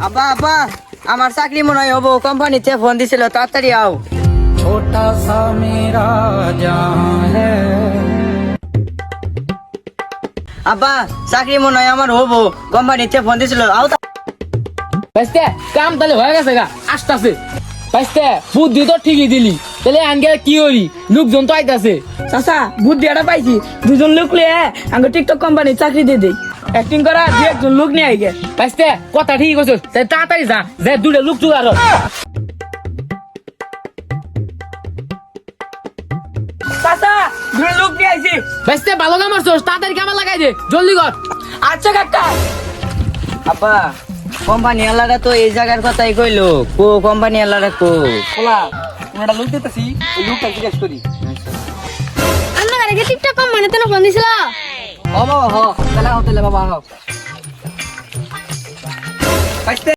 আব্বা আব্বা আমার চাকরি মনে হয় হবো, কোম্পানিতে ফোন দিছিল, তাড়াতাড়ি আও। छोटा सा मेरा जहां है। আব্বা চাকরি মনে হয় আমার হবো, কোম্পানিতে ফোন দিছিল, আও। বাইস্তে কাম তাহলে হয়ে গেছে গা, আসতাছে। বাইস্তে বুদ্ধি তো ঠিকই দিলি, তাহলে আনগে কি করি, লোকজন তো আইতাছে। চাচা বুদ্ধি একটা পাইছি, দুজন লোক লিয়ে আঙ্গ টিকটক কোম্পানি চাকরি দিয়ে দেই। অ্যাক্টিং করা দু একজন লোক নিয়ে আইগে। বাইস্তে কথা ঠিকই কইছস, তাই তাড়াতাড়ি যা, যে দুটো লোক জোগাড় কর। চাচা দুজন লোক নিয়ে আইছি। বাইস্তে ভালো কাম করছস, তাড়াতাড়ি কামে লাগাই দে, জলদি কর। আচ্ছা কাকা। আব্বা কোম্পানি এলারা তো এই জায়গার কথাই কইলো, কো কোম্পানি এলারা কো। খোলা আমরা লোক দিতেছি, ওই লোকটা জিজ্ঞেস করি। আমরা আগে টিকটক কোম্পানিতে ফোন দিছিল। হ বাবা হ, তাহলে বাবা হ।